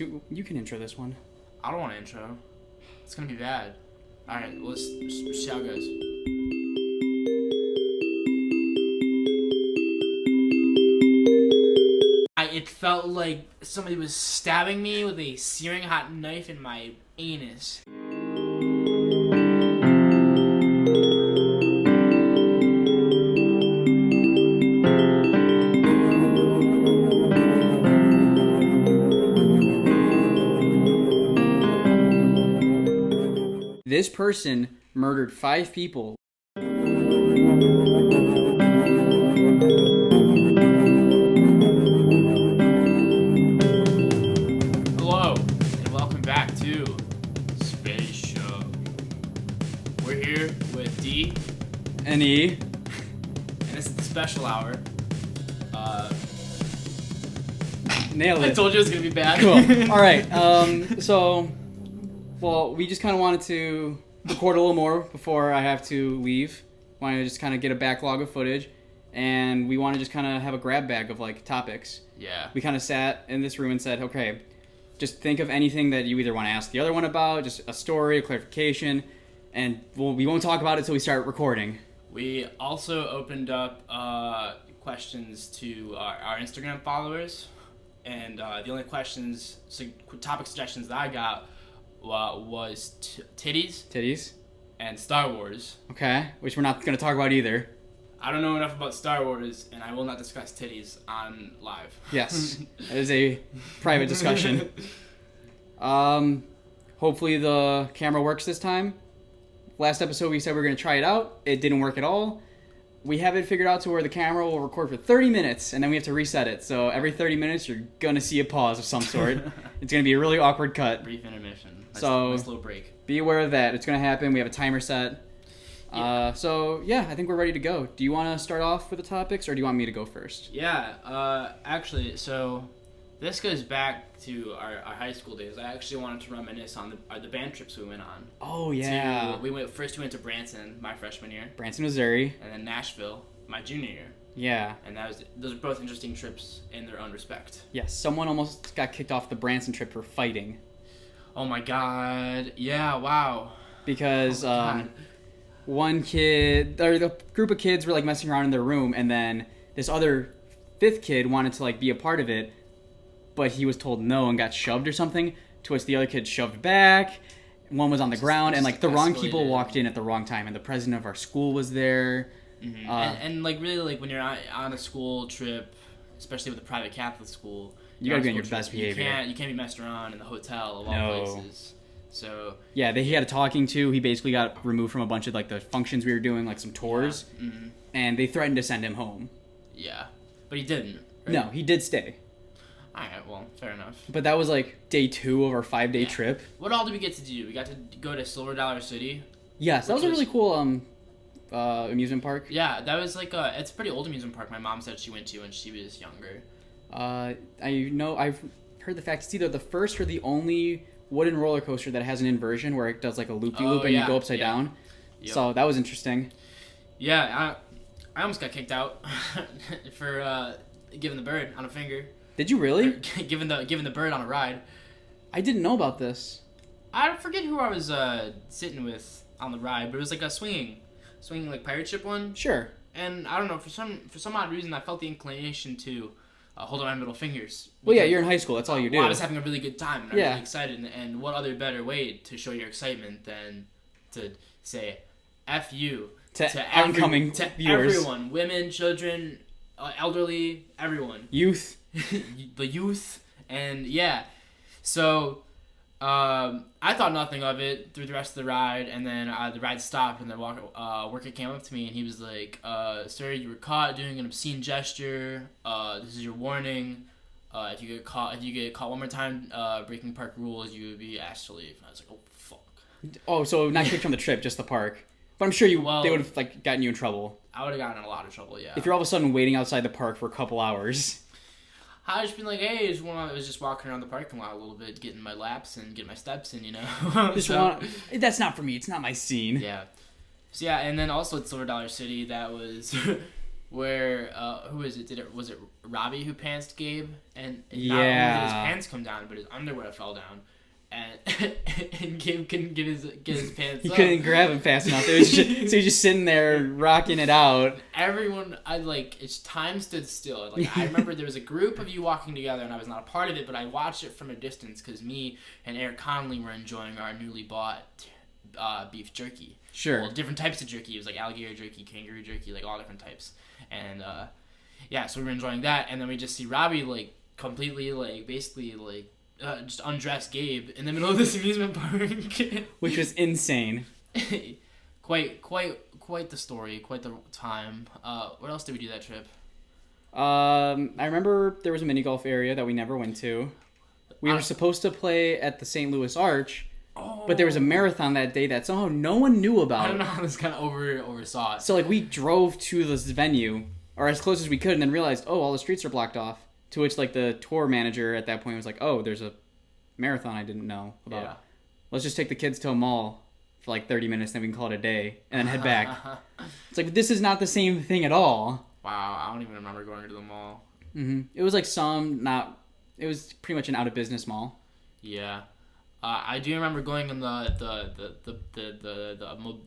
You can intro this one. I don't want to intro. It's gonna be bad. Alright, let's see how it goes. It felt like somebody was stabbing me with a searing hot knife in my anus. This person murdered 5 people. Hello, and welcome back to SpaceShow. We're here with D And E. and this is the special hour. Nailed I it. told you it was gonna be bad. Cool. All right. Well, we just kind of wanted to record a little more before I have to leave. Wanted to just kind of get a backlog of footage, and we want to just kind of have a grab bag of like topics. Yeah. We kind of sat in this room and said, okay, just think of anything that you either want to ask the other one about, just a story, a clarification, and we won't talk about it until we start recording. We also opened up questions to our Instagram followers, and the only topic suggestions that I got was titties Titties. and Star Wars. Okay, which we're not going to talk about either. I don't know enough about Star Wars, and I will not discuss titties on live. Yes, it is a private discussion. Hopefully the camera works this time. Last episode we said we were going to try it out. It didn't work at all. We have it figured out to where the camera will record for 30 minutes, and then we have to reset it. So every 30 minutes you're going to see a pause of some sort. It's going to be a really awkward cut. Brief intermission. So nice little break. Be aware of that. It's going to happen. We have a timer set. Yeah. I think we're ready to go. Do you want to start off with the topics, or do you want me to go first? Yeah, actually, so this goes back to our high school days. I actually wanted to reminisce on the band trips we went on. Oh, yeah. We went to Branson my freshman year, Branson, Missouri. and then Nashville my junior year. Yeah. And those are both interesting trips in their own respect. Yes, someone almost got kicked off the Branson trip for fighting. Oh my god. Yeah, wow. Because Oh my God. one kid, or the group of kids were like messing around in their room, and then this other 5th kid wanted to like be a part of it, but he was told no and got shoved or something, to which the other kid shoved back. One was on the ground, and like the wrong people walked in at the wrong time, and the president of our school was there. Mm-hmm. And like really, like when you're on a school trip, especially with a private Catholic school, You gotta be on your school best trip, behavior. You can't be messed around in the hotel of all No. places. So Yeah, he had a talking to. He basically got removed from a bunch of like the functions we were doing, like some tours, mm-hmm. and they threatened to send him home. Yeah, but he didn't. Right? No, he did stay. Alright, well, fair enough. But that was like day 2 of our 5-day Yeah. trip. What all did we get to do? We got to go to Silver Dollar City. Yes, that was a Which really cool amusement park. Yeah, that was like it's a pretty old amusement park. My mom said she went to when she was younger. I've heard the fact it's either the first or the only wooden roller coaster that has an inversion where it does like a loop-de-loop and you go upside down. Yep. So that was interesting. Yeah, I almost got kicked out for giving the bird on a finger. Did you really? Or giving the bird on a ride. I didn't know about this. I forget who I was sitting with on the ride, but it was like a swinging like pirate ship one. Sure. And I don't know, for some odd reason, I felt the inclination to hold up my middle fingers. Well, yeah, you're in high school. That's all you do. Well, I was having a really good time, and I was Yeah. really excited. And what other better way to show your excitement than to say "F you" To oncoming viewers. everyone, women, children, elderly, everyone, Youth. the youth, and yeah. So I thought nothing of it through the rest of the ride, and then the ride stopped, and the worker came up to me, and he was like, "Sir, you were caught doing an obscene gesture. This is your warning. If you get caught one more time breaking park rules, you would be asked to leave." And I was like, "Oh fuck." Oh, so not kicked from the trip, just the park. But I'm sure they would have like gotten you in trouble. I would have gotten in a lot of trouble, yeah. If you're all of a sudden waiting outside the park for a couple hours. I just been like, hey, I was just walking around the parking lot a little bit, getting my laps and getting my steps in, you know. That's not for me. It's not my scene. Yeah. So yeah, and then also at Silver Dollar City, that was where who is it? Was it Robbie who pantsed Gabe? And not only did his pants come down, but his underwear fell down, and and Gabe couldn't get his pants. He up. couldn't grab him fast enough. So he's just sitting there rocking it out. Everyone, time stood still. Like I remember there was a group of you walking together, and I was not a part of it, but I watched it from a distance because me and Eric Conley were enjoying our newly bought beef jerky. Sure. Well, different types of jerky. It was like alligator jerky, kangaroo jerky, like all different types. And so we were enjoying that, and then we just see Robbie like completely like basically like just undress Gabe in the middle of this amusement park, which was insane. quite the story, quite the time. What else did we do that trip? I remember there was a mini golf area that we never went to. We were supposed to play at the St. Louis Arch. Oh. But there was a marathon that day that somehow no one knew about. I don't know how this kind of oversaw it. So like we drove to this venue, or as close as we could, and then realized, oh, all the streets are blocked off. To which like the tour manager at that point was like, oh, there's a marathon I didn't know about. Yeah. Let's just take the kids to a mall for like 30 minutes, then we can call it a day, and then head back. It's like, this is not the same thing at all. Wow, I don't even remember going to the mall. Mm-hmm. It was like it was pretty much an out of business mall. Yeah. I do remember going in the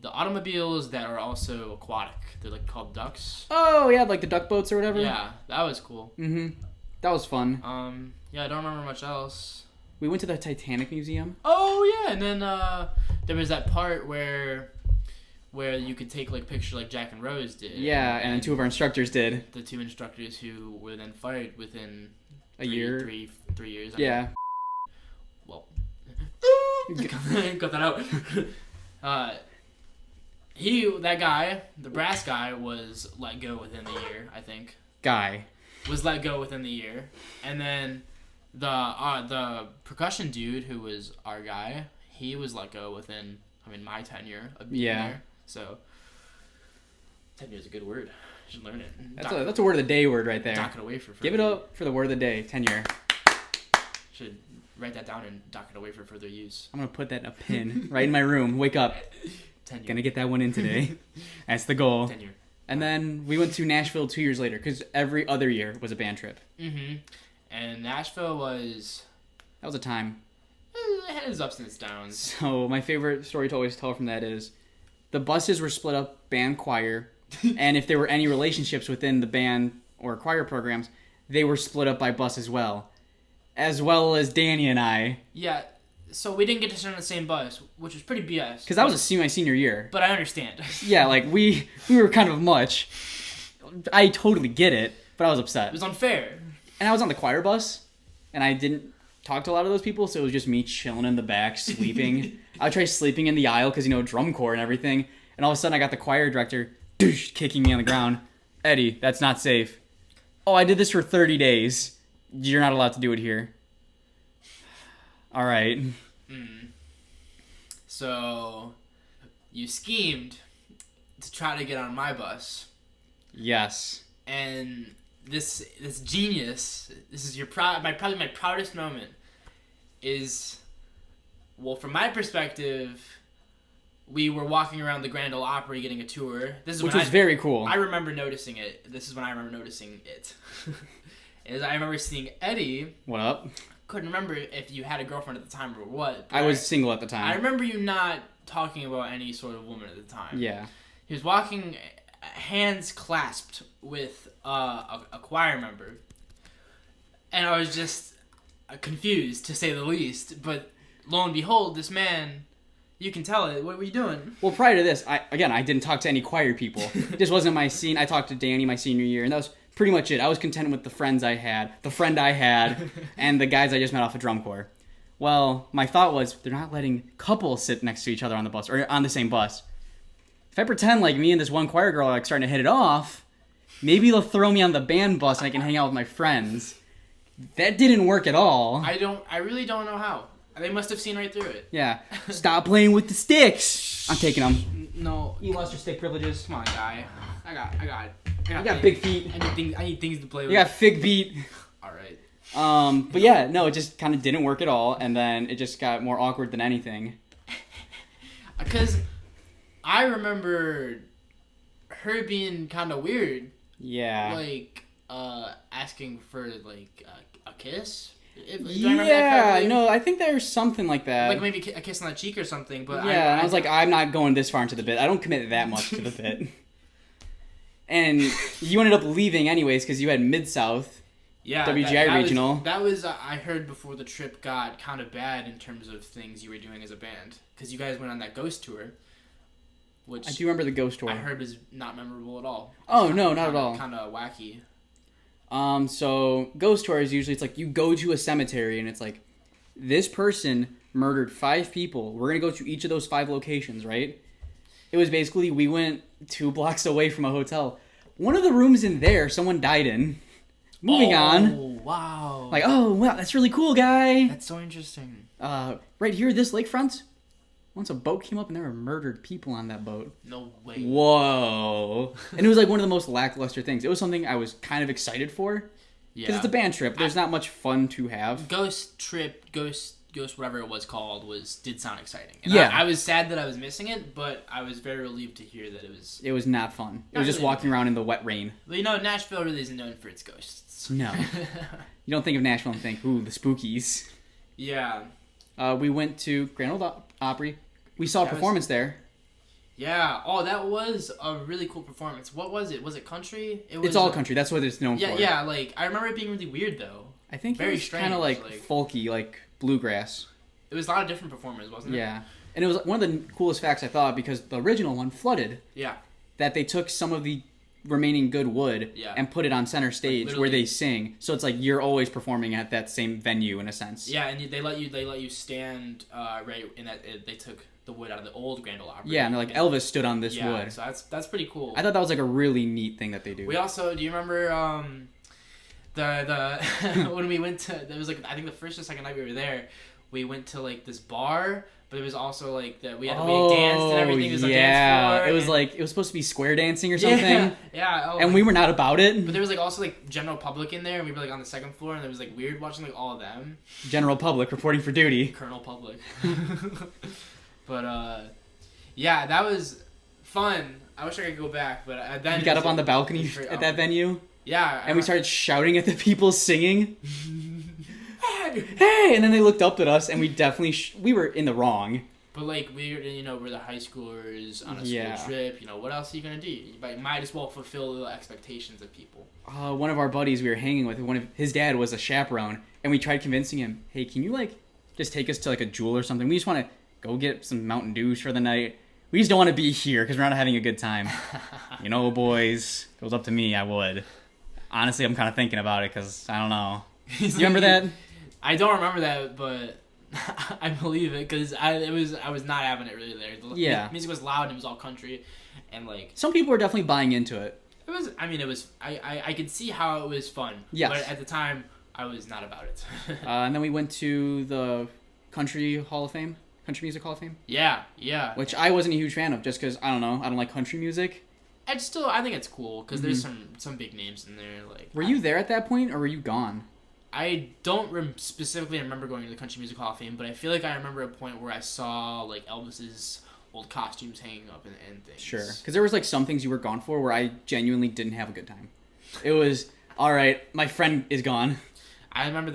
automobiles that are also aquatic. They're like called ducks. Oh yeah, like the duck boats or whatever. Yeah, that was cool. Mm-hmm. That was fun. Yeah, I don't remember much else. We went to the Titanic Museum. Oh yeah, and then there was that part where you could take like pictures like Jack and Rose did. Yeah, and two of our instructors did. The two instructors who were then fired within a year, 3 years. Yeah. Well. Cut that out. That guy, the brass guy, was let go within the year. I think. Was let go within the year, and then the percussion dude who was our guy, he was let go within my tenure of being there. So tenure is a good word. You should learn it. That's a word of the day word right there. Dock it away for give it up for the word of the day. Tenure. Should write that down and dock it away for further use. I'm gonna put that in a pin right in my room. Wake up. Tenure. Gonna get that one in today. That's the goal. Tenure. And then we went to Nashville 2 years later because every other year was a band trip. Mm-hmm. And Nashville was... That was a time. It had its ups and its downs. So my favorite story to always tell from that is the buses were split up band choir, and if there were any relationships within the band or choir programs, they were split up by bus as well as Danny and I. Yeah, so we didn't get to sit on the same bus, which was pretty BS. Because that was my senior year. But I understand. Yeah, like we were kind of much. I totally get it, but I was upset. It was unfair. And I was on the choir bus, and I didn't talk to a lot of those people, so it was just me chilling in the back, sleeping. I would try sleeping in the aisle because, drum corps and everything. And all of a sudden, I got the choir director kicking me on the ground. Eddie, that's not safe. Oh, I did this for 30 days. You're not allowed to do it here. All right. So, you schemed to try to get on my bus. Yes. And this genius, this is probably my proudest moment, is, well, from my perspective, we were walking around the Grand Ole Opry getting a tour. Which was very cool. I remember noticing it. This is when I remember noticing it. I remember seeing Eddie. What up? Couldn't remember if you had a girlfriend at the time or what. I was single at the time. I remember you not talking about any sort of woman at the time. Yeah. He was walking, hands clasped with a choir member. And I was just confused, to say the least. But lo and behold, this man... You can tell it. What were you doing? Well, prior to this, I didn't talk to any choir people. This wasn't my scene. I talked to Danny my senior year, and that was pretty much it. I was content with the friend I had, and the guys I just met off a drum corps. Well, my thought was, they're not letting couples sit next to each other on the bus, or on the same bus. If I pretend like me and this one choir girl are starting to hit it off, maybe they'll throw me on the band bus and I can hang out with my friends. That didn't work at all. I really don't know how. They must have seen right through it. Yeah. Stop playing with the sticks. I'm taking them. No. You lost your stick privileges. Come on, guy. I got You got big feet. I need things to play with. You got fig feet. All right. But yeah, no, it just kind of didn't work at all, and then it just got more awkward than anything. Because I remember her being kind of weird Yeah. like asking for like a kiss. Do I remember that Yeah, correctly? no, I think there's something like that. Like maybe a kiss on the cheek or something. But Yeah, and I was like, I'm not going this far into the bit. I don't commit that much to the bit. And you ended up leaving anyways because you had Mid-South. yeah, WGI Regional. That was I heard before the trip got kind of bad in terms of things you were doing as a band because you guys went on that ghost tour, which I do remember the ghost tour. I heard was not memorable at all. Oh, no, not at all. Kind of wacky. So ghost tours usually it's like you go to a cemetery and it's like this person murdered 5 people. We're gonna go to each of those 5 locations, right? It was basically we went 2 blocks away from a hotel. One of the rooms in there, someone died in. Moving on. Oh wow! Like, oh wow, that's really cool, guy. That's so interesting. Right here, this lakefront. Once a boat came up and there were murdered people on that boat. No way. Whoa. And it was like one of the most lackluster things. It was something I was kind of excited for. Yeah. Because it's a band trip. There's not much fun to have. Ghost trip, ghost, whatever it was called, did sound exciting. And Yeah. I was sad that I was missing it, but I was very relieved to hear that it was. It was not fun. It was just really walking around in the wet rain. Well, Nashville really isn't known for its ghosts. No. You don't think of Nashville and think, ooh, the spookies. Yeah. We went to Grand Ole Opry. We saw a performance there. Yeah. Oh, that was a really cool performance. What was it? Was it country? It's all country. That's what it's known for. Yeah. Like I remember it being really weird though. I think Very it was kind of strange, like folky, like bluegrass. It was a lot of different performers, wasn't it? Yeah. And it was one of the coolest facts I thought because the original one flooded. Yeah. That they took some of the remaining good wood and put it on center stage Like, where they sing. So it's like you're always performing at that same venue in a sense. Yeah, and they let you stand right in that. They took the wood out of the old Grand Ole Opry. Yeah, and like Elvis stood on this wood. So that's pretty cool. I thought that was like a really neat thing that they do. We also, do you remember the when we went to, it was like I think the first or second night we were there, we went to like this bar, but it was also like that we danced and everything. It was a dance floor. It was like it was supposed to be square dancing or something. Yeah. And we were not about it. But there was like also like general public in there, and we were like on the second floor, and it was like weird watching like all of them. General public reporting for duty. Colonel Public. But yeah, that was fun. I wish I could go back, but then we got up on the balcony at that venue. Yeah, and we started shouting at the people singing. Hey! And then they looked up at us, and we definitely we were in the wrong. But like we're the high schoolers on a school trip. What else are you gonna do? You might as well fulfill the expectations of people. One of our buddies we were hanging with, his dad was a chaperone, and we tried convincing him, hey, can you like just take us to like a Jewel or something? We just want to go get some Mountain Dews for the night. We just don't want to be here because we're not having a good time. Boys, if it was up to me, I would. Honestly, I'm kind of thinking about it because I don't know. You remember that? I don't remember that, but I believe it because I was not having it really there. The music was loud and it was all country, and like some people were definitely buying into it. It was. I mean, it was. I could see how it was fun. Yes. But at the time, I was not about it. And then we went to the Country Hall of Fame. Country Music Hall of Fame? Yeah. Which I wasn't a huge fan of just because, I don't know, I don't like country music. I think it's cool because there's some big names in there. Like, were you there at that point or were you gone? I don't specifically remember going to the Country Music Hall of Fame, but I feel like I remember a point where I saw like Elvis's old costumes hanging up and things. Sure. Because there was like some things you were gone for where I genuinely didn't have a good time. It was, all right, my friend is gone. I remember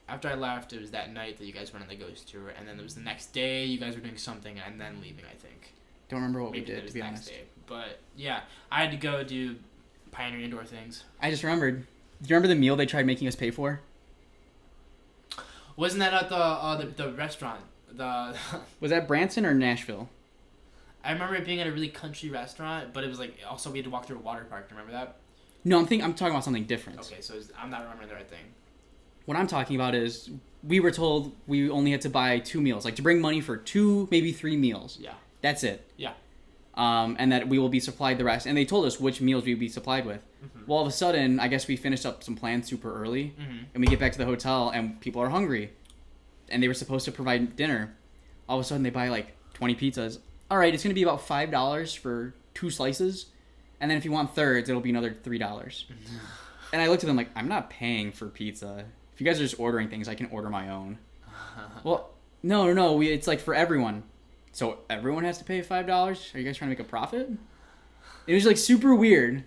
after I left, it was that night that you guys went on the ghost tour, and then it was the next day you guys were doing something and then leaving, I think. Don't remember what we did, to be honest. Day. But yeah, I had to go do Pioneer Indoor things. I just remembered. Do you remember the meal they tried making us pay for? Wasn't that at the restaurant? Was that Branson or Nashville? I remember it being at a really country restaurant, but it was like also we had to walk through a water park. Remember that? No, I'm talking about something different. Okay, so I'm not remembering the right thing. What I'm talking about is we were told we only had to buy 2 meals, like to bring money for 2, maybe 3 meals. Yeah. That's it. Yeah. And that we will be supplied the rest. And they told us which meals we would be supplied with. Mm-hmm. Well, all of a sudden, I guess we finished up some plans super early, and we get back to the hotel, and people are hungry. And they were supposed to provide dinner. All of a sudden, they buy like 20 pizzas. All right, it's going to be about $5 for 2 slices. And then if you want thirds, it'll be another $3. And I looked at them like, I'm not paying for pizza. If you guys are just ordering things, I can order my own. Well, no. It's like for everyone. So everyone has to pay $5? Are you guys trying to make a profit? It was like super weird.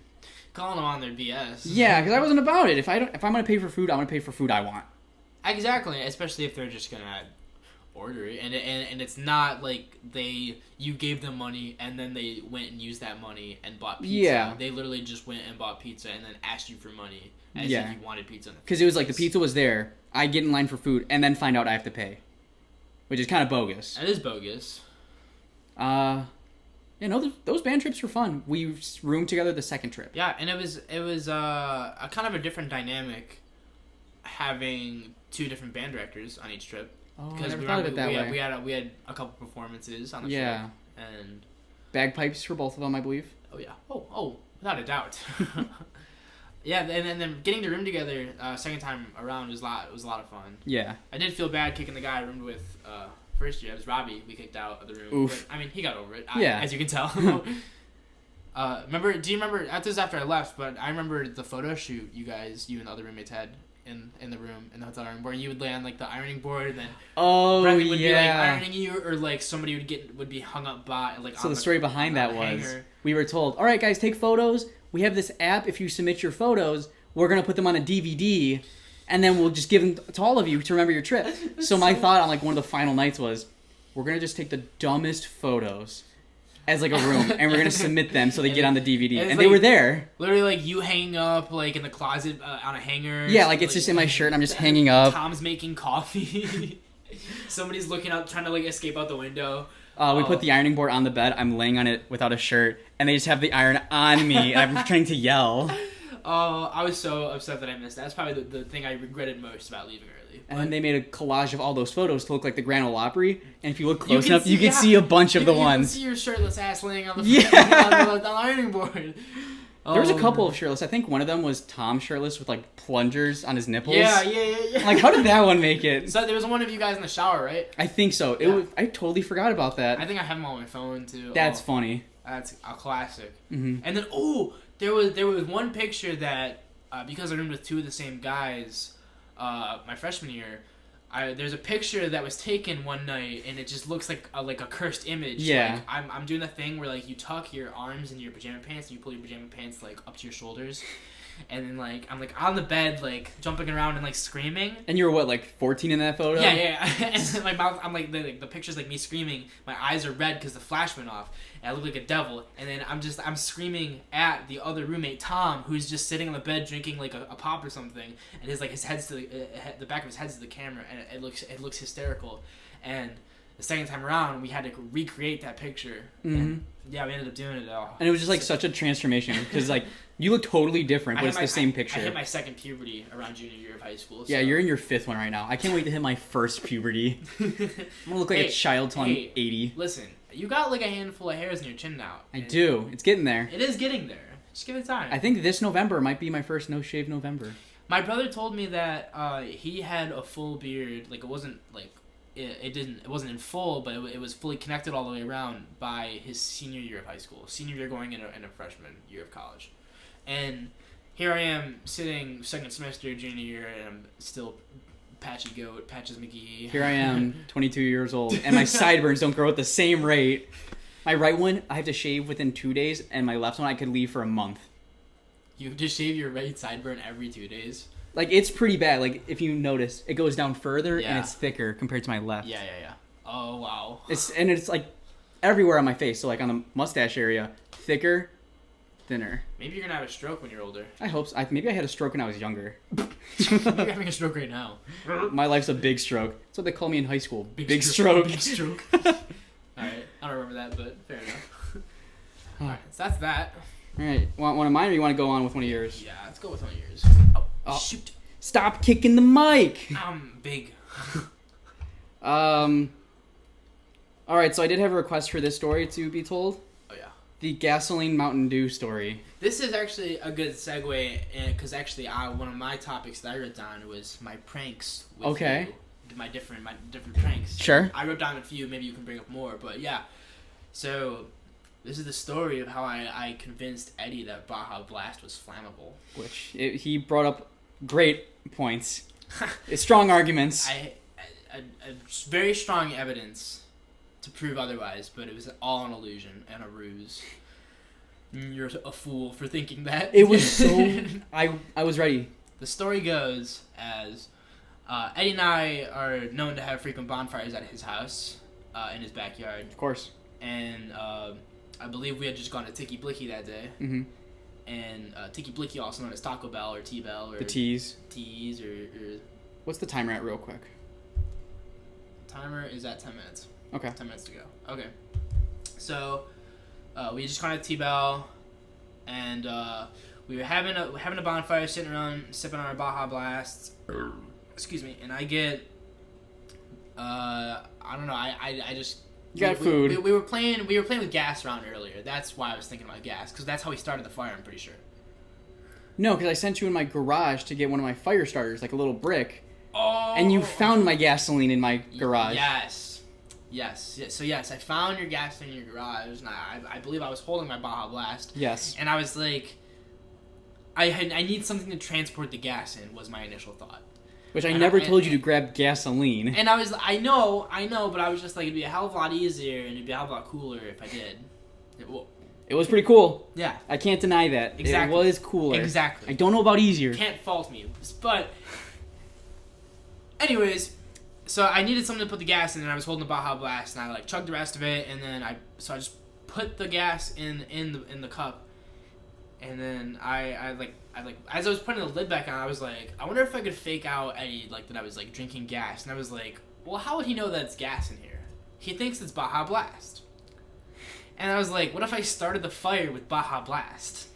calling them on their BS. Yeah, because I wasn't about it. If I'm gonna pay for food, I'm gonna pay for food I want. Exactly, especially if they're just gonna order it, and it's not like you gave them money and then they went and used that money and bought pizza. Yeah. They literally just went and bought pizza and then asked you for money as if you wanted pizza. Because it was like the pizza was there, I get in line for food, and then find out I have to pay, which is kind of bogus. That is bogus. Those band trips were fun. We roomed together the second trip. Yeah, and it was a kind of a different dynamic having two different band directors on each trip. Oh, I never thought of it that way. We had a couple performances on the trip. And bagpipes for both of them, I believe. Oh yeah. Oh, without a doubt. Yeah, and then getting the room together second time around was a lot of fun. Yeah. I did feel bad kicking the guy I roomed with first year. It was Robbie we kicked out of the room. Oof. But, I mean, he got over it. As you can tell. Do you remember, that was after I left, but I remember the photo shoot you and the other roommates had in the room, in the hotel room, where you would lay on like the ironing board and then Brendan would be like ironing you, or like somebody would be hung up by like. So the story behind that was we were told, all right guys, take photos. We have this app. If you submit your photos, we're gonna put them on a DVD, and then we'll just give them to all of you to remember your trip. So my thought on like one of the final nights was, we're gonna just take the dumbest photos as like a room, and we're gonna submit them so they get on the DVD, and like, they were there. Literally, like you hanging up like in the closet on a hanger. Yeah, like it's just in my shirt, and I'm just hanging up. Tom's making coffee. Somebody's looking out, trying to like escape out the window. We put the ironing board on the bed. I'm laying on it without a shirt, and they just have the iron on me, and I'm trying to yell. Oh, I was so upset that I missed that. That's probably the thing I regretted most about leaving early. And then they made a collage of all those photos to look like the Grand Ole Opry, and if you look close enough, you can see a bunch of the ones. You can see your shirtless ass laying on the ironing board. There was a couple of shirtless. I think one of them was Tom shirtless with like plungers on his nipples. Yeah. Like, how did that one make it? So there was one of you guys in the shower, right? I think so. I totally forgot about that. I think I have them on my phone too. That's funny. That's a classic. Mm-hmm. And then there was one picture that because I roomed with two of the same guys my freshman year. There's a picture that was taken one night, and it just looks like a cursed image. Yeah. Like, I'm doing the thing where like you tuck your arms into your pajama pants, and you pull your pajama pants like up to your shoulders, and then like I'm like on the bed like jumping around and like screaming. And you were what, like 14 in that photo? Yeah. And then my mouth, I'm like the picture's like me screaming. My eyes are red because the flash went off, and I look like a devil. And then I'm screaming at the other roommate Tom, who's just sitting on the bed drinking like a pop or something, and his head's to the back of his head's to the camera, and it looks hysterical. And the second time around, we had to recreate that picture. Mm-hmm. And, yeah, we ended up doing it all. And it was just like such a transformation because like you look totally different, but it's the same picture. I hit my second puberty around junior year of high school. So. Yeah, you're in your fifth one right now. I can't wait to hit my first puberty. I'm gonna look like a child till I'm 80. Listen, you got like a handful of hairs in your chin now. I do. It's getting there. It is getting there. Just give it time. I think this November might be my first no shave November. My brother told me that he had a full beard. Like it wasn't like it wasn't in full, but it was fully connected all the way around by his senior year of high school. Senior year going in a freshman year of college, and here I am sitting second semester junior year, and I'm still patchy goat, Patches McGee. Here I am, 22 years old, and my sideburns don't grow at the same rate. My right one, I have to shave within 2 days, and my left one, I could leave for a month. You just shave your right sideburn every 2 days? Like, it's pretty bad. Like, if you notice, it goes down further, and it's thicker compared to my left. Yeah. Oh, wow. It's like everywhere on my face. So, like, on the mustache area, thicker, thinner. Maybe you're going to have a stroke when you're older. I hope so. Maybe I had a stroke when I was younger. Maybe you're having a stroke right now. My life's a big stroke. That's what they call me in high school. Big stroke. Big stroke. Alright, I don't remember that, but fair enough. Alright, so that's that. Alright, want one of mine or you want to go on with one of yours? Yeah, let's go with one of yours. Oh, shoot. Stop kicking the mic! I'm big. Alright, so I did have a request for this story to be told. Oh, yeah. The gasoline Mountain Dew story. This is actually a good segue, because actually one of my topics that I wrote down was my pranks with you. My different pranks. Sure. I wrote down a few, maybe you can bring up more, but yeah. So, this is the story of how I convinced Eddie that Baja Blast was flammable. Which, he brought up great points. Strong arguments. I very strong evidence to prove otherwise, but it was all an illusion and a ruse. You're a fool for thinking that. It was so... I was ready. The story goes as Eddie and I are known to have frequent bonfires at his house in his backyard. Of course. And I believe we had just gone to Tiki Blicky that day. Mm-hmm. And Tiki Blicky, also known as Taco Bell or T-Bell. Or the T's. T's or... What's the timer at real quick? Timer is at 10 minutes. Okay. 10 minutes to go. Okay. So, we just gone to T-Bell, and we were having a bonfire, sitting around, sipping on our Baja Blast. Excuse me. And I get... I don't know, I just... You got food. We were playing with gas around earlier. That's why I was thinking about gas, because that's how we started the fire, I'm pretty sure. No, because I sent you in my garage to get one of my fire starters, like a little brick. Oh! And you found my gasoline in my garage. Yes. So yes, I found your gasoline in your garage, and I believe I was holding my Baja Blast. Yes. And I was like, I need something to transport the gas in, was my initial thought. Which I never told you to grab gasoline. And I know, but I was just like, it'd be a hell of a lot easier, and it'd be a hell of a lot cooler if I did. It was pretty cool. Yeah. I can't deny that. Exactly. It was cooler. Exactly. I don't know about easier. Can't fault me. But, anyways, so I needed something to put the gas in, and I was holding the Baja Blast, and I like chugged the rest of it, and then I just put the gas in the cup, and then I as I was putting the lid back on, I was like, I wonder if I could fake out Eddie like that I was like drinking gas, and I was like, well, how would he know that it's gas in here? He thinks it's Baja Blast. And I was like, what if I started the fire with Baja Blast?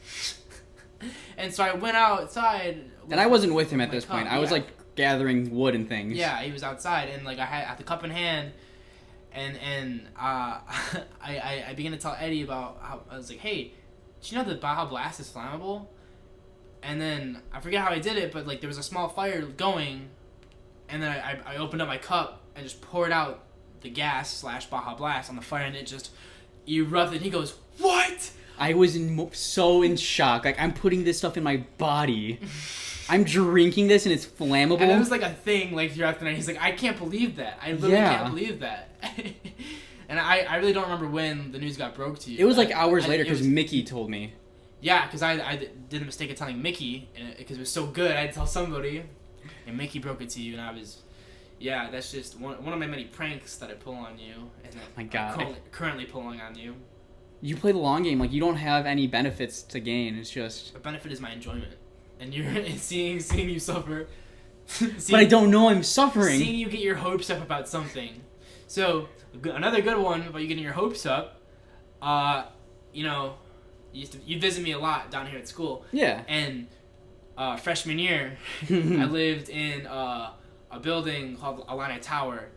And so I went outside. And I wasn't with him at this cup. point. I was like gathering wood and things. Yeah, he was outside, and like I had the cup in hand, and I began to tell Eddie about how I was like, hey, did you know that Baja Blast is flammable? And then I forget how I did it, but like there was a small fire going, and then I opened up my cup and just poured out the gas / Baja Blast on the fire, and it just erupted. He goes, what? I was so in shock. Like, I'm putting this stuff in my body. I'm drinking this and it's flammable. And it was like a thing like throughout the night. He's like, I can't believe that. I literally can't believe that. And I really don't remember when the news got broke to you. It was like hours later because Mickey told me. Yeah, because I did a mistake of telling Mickey because it was so good. I had to tell somebody, and Mickey broke it to you, and I was... Yeah, that's just one of my many pranks that I pull on you. And that my God. I'm currently pulling on you. You play the long game. Like, you don't have any benefits to gain. It's just... The benefit is my enjoyment. And you're seeing you suffer. But I don't know I'm suffering. Seeing you get your hopes up about something. So, another good one about you getting your hopes up, you know, you visit me a lot down here at school. Yeah. And freshman year, I lived in a building called Alana Tower,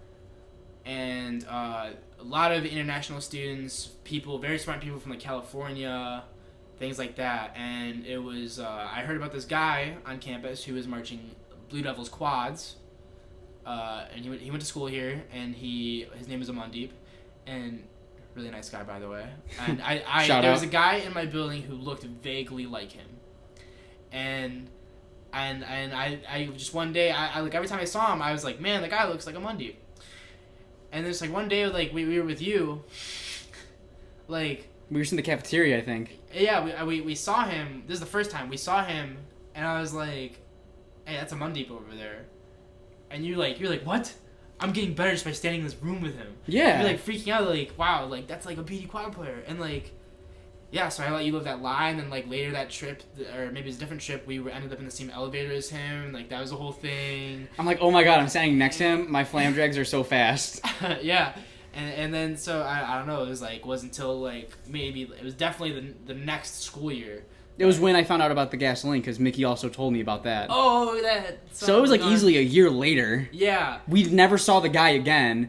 and a lot of international students, very smart people from like California, things like that. And it was I heard about this guy on campus who was marching Blue Devils quads, and he went to school here, and his name is Amandeep, and really nice guy, by the way. And there was a guy in my building who looked vaguely like him, and I just one day, I like every time I saw him, I was like, man, that guy looks like Amandeep. And there's like one day, like we were with you, like we were just in the cafeteria, I think. Yeah, we saw him. This is the first time we saw him, and I was like, hey, that's Amandeep over there. And you're like, what? I'm getting better just by standing in this room with him. Yeah. You're like freaking out, like, wow, like that's like a BD quad player, and like. Yeah, so I let you live that lie, and then like later that trip, or maybe it's a different trip, we ended up in the same elevator as him. Like that was the whole thing. I'm like, oh my God, I'm standing next to him. My flam drags are so fast. Yeah, and then so I don't know. It was until like maybe it was definitely the next school year. It was when I found out about the gasoline because Mickey also told me about that. Oh, that. So it was like easily a year later. Yeah. We never saw the guy again,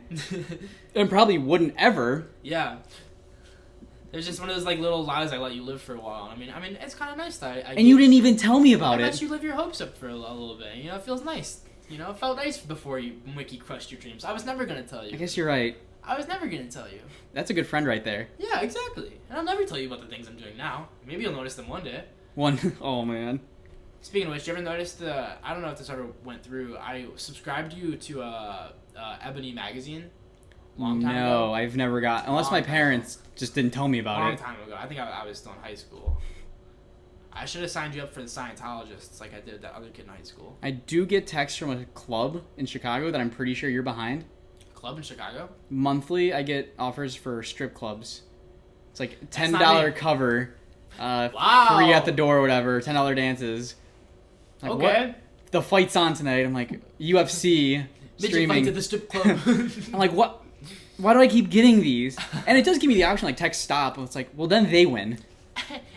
and probably wouldn't ever. Yeah. There's just one of those like little lies I let you live for a while. I mean, it's kind of nice that and you didn't even tell me about I it. let you live your hopes up for a little bit. You know, it feels nice. You know, it felt nice before Mickey crushed your dreams. I was never gonna tell you. I guess you're right. I was never gonna tell you. That's a good friend right there. Yeah, exactly. And I'll never tell you about the things I'm doing now. Maybe you'll notice them one day. Oh man. Speaking of which, you ever noticed I don't know if this ever went through. I subscribed you to Ebony magazine. long time ago? No, I've never got, unless my parents just didn't tell me about Long it. time ago. I think I was still in high school. I should have signed you up for the Scientologists like I did that other kid in high school. I do get texts from a club in Chicago that I'm pretty sure you're behind. Club in Chicago? Monthly, I get offers for strip clubs. It's like $10 not me. cover, Wow. free at the door or whatever, $10 dances. Like, Okay. what? The fight's on tonight. I'm like, UFC Midget streaming. fight to the strip club. I'm like, what? Why do I keep getting these? And it does give me the option, like, text stop. It's like, well, then they win.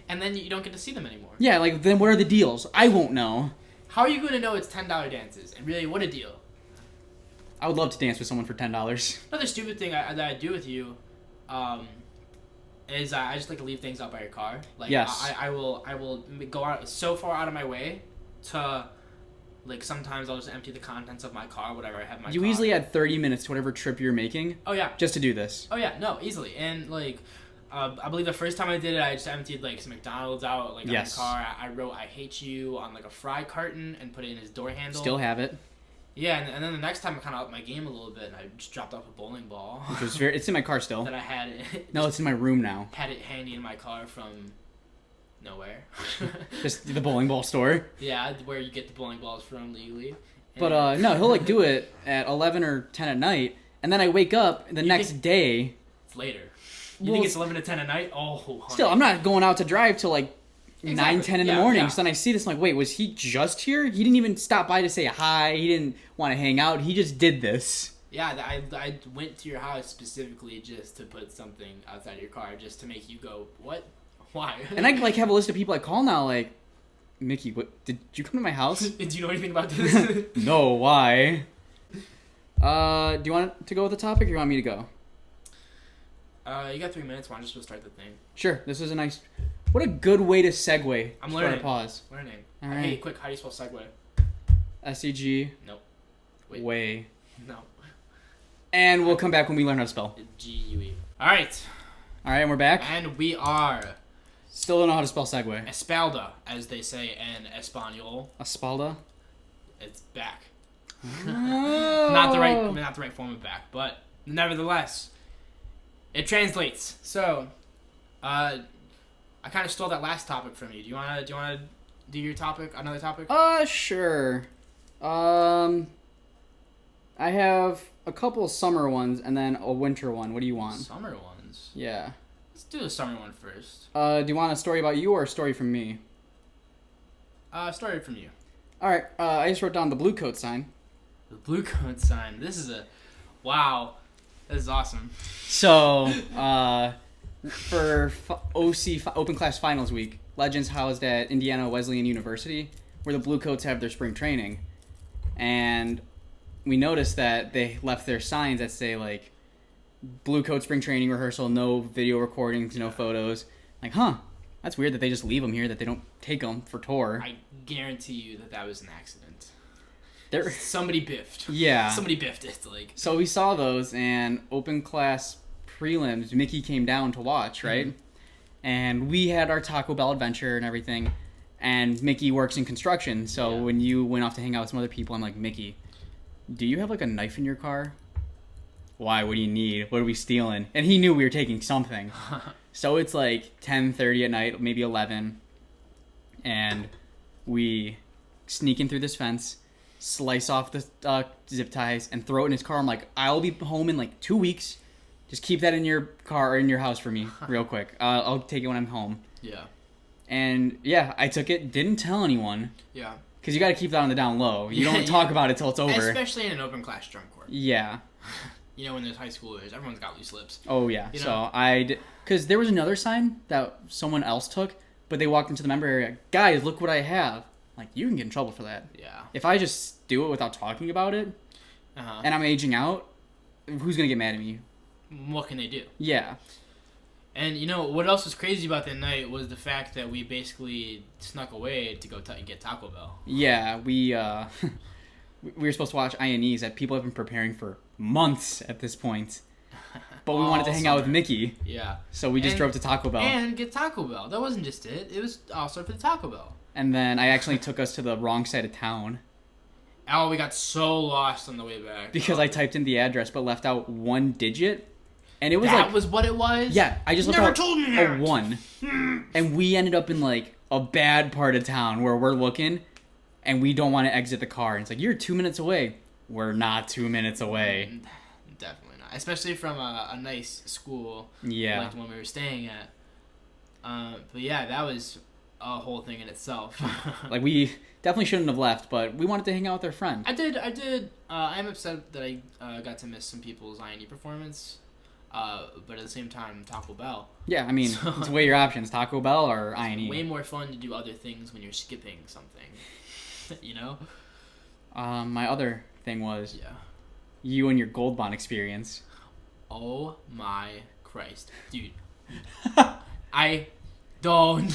And then you don't get to see them anymore. Yeah, like, then what are the deals? I won't know. How are you going to know it's $10 dances? And really, what a deal. I would love to dance with someone for $10. Another stupid thing that I do with you is I just like to leave things out by your car. Like, Yes. I will go out so far out of my way to, like, sometimes I'll just empty the contents of my car, whatever I have in my You car. easily add 30 minutes to whatever trip you're making Oh, yeah. just to do this. Oh, yeah. No, easily. And, like, I believe the first time I did it, I just emptied, like, some McDonald's out, like, Yes. on the car. I wrote, "I hate you" on, like, a fry carton and put it in his door handle. Still have it. Yeah, and then the next time I kind of upped my game a little bit, and I just dropped off a bowling ball. Which was it's in my car still. that I had No, it's in my room now. had it handy in my car from nowhere. Just the bowling ball store. Yeah, where you get the bowling balls from legally. But no, he'll like do it at 11 or 10 at night, and then I wake up the next day. It's later. You Well, think it's 11 to 10 at night? Oh, honey. Still, I'm not going out to drive till like 9, Exactly. 10 in the Yeah, morning. yeah. So then I see this, I'm like, wait, was he just here? He didn't even stop by to say hi. He didn't want to hang out. He just did this. Yeah, I went to your house specifically just to put something outside your car, just to make you go, what? Why? And I like have a list of people I call now, like, Mickey, what did you come to my house? Do you know anything about this? No, why? Do you want to go with the topic, or you want me to go? You got 3 minutes. Why don't you just start the thing? Sure. This is a nice. What a good way to segue. I'm before I learning. pause. Learning. All Hey, right. quick, how do you spell segue? SEG. Nope. Wait. Way. No. And we'll come back when we learn how to spell. GUE. All right. All right, and we're back. And we are Still don't know how to spell segue. Espalda, as they say in Espanol. Espalda. It's back. Oh. Not the right form of back, but nevertheless, it translates. So, I kind of stole that last topic from you. Do you wanna do your topic? Another topic? Sure. I have a couple summer ones and then a winter one. What do you want? Summer ones. Yeah. Let's do the summer one first. Do you want a story about you or a story from me? Story from you. All right. I just wrote down the blue coat sign. The blue coat sign. This is wow. This is awesome. So, for Open Class Finals Week, Legends housed at Indiana Wesleyan University, where the Blue Coats have their spring training. And we noticed that they left their signs that say, like, Blue Coat spring training rehearsal, no video recordings, no photos. Like, huh, that's weird that they just leave them here, that they don't take them for tour. I guarantee you that was an accident. They're, Somebody biffed. yeah. Somebody biffed it. Like. So we saw those, and Open Class prelims, Mickey came down to watch, right? Mm-hmm. And we had our Taco Bell adventure and everything, and Mickey works in construction, so Yeah. when you went off to hang out with some other people, I'm like, Mickey, do you have like a knife in your car? Why? What do you need? What are we stealing? And he knew we were taking something. So it's like 10:30 at night, maybe 11, and we sneak in through this fence, slice off the zip ties, and throw it in his car. I'm like, I'll be home in like 2 weeks. Just keep that in your car or in your house for me real quick. I'll take it when I'm home. Yeah. And yeah, I took it, didn't tell anyone, Yeah. because you got to keep that on the down low. You don't talk about it till it's over. Especially in an open class drum corps. Yeah. You know, when there's high schoolers, everyone's got loose lips. Oh yeah. You So know? because there was another sign that someone else took, but they walked into the member area. Guys, look what I have. Like, you can get in trouble for that. Yeah. If I just do it without talking about it, Uh-huh. and I'm aging out, who's gonna get mad at me? What can they do? Yeah. And you know what else was crazy about that night was the fact that we basically snuck away to go get Taco Bell. Yeah, we we were supposed to watch INEs that people have been preparing for months at this point. But we wanted to hang out with Mickey, Yeah. so we just drove to Taco Bell. And get Taco Bell. That wasn't just it. It was also for the Taco Bell. And then I actually took us to the wrong side of town. Oh, we got so lost on the way back. Because I typed in the address but left out one digit. And it was that like... was what it was? Yeah, I just left Never out told me a that. 1. And we ended up in, like, a bad part of town where we're looking, and we don't want to exit the car. And it's like, you're 2 minutes away. We're not 2 minutes away. Definitely not. Especially from a nice school Yeah. like the one we were staying at. But yeah, that was a whole thing in itself. Like, we definitely shouldn't have left, but we wanted to hang out with our friend. I did. I'm upset that I got to miss some people's INE performance. But at the same time, Taco Bell. Yeah, I mean, it's weigh your options, Taco Bell or INE. Way more fun to do other things when you're skipping something. You know? My other thing was Yeah. you and your Gold Bond experience. Oh my Christ. Dude. I don't.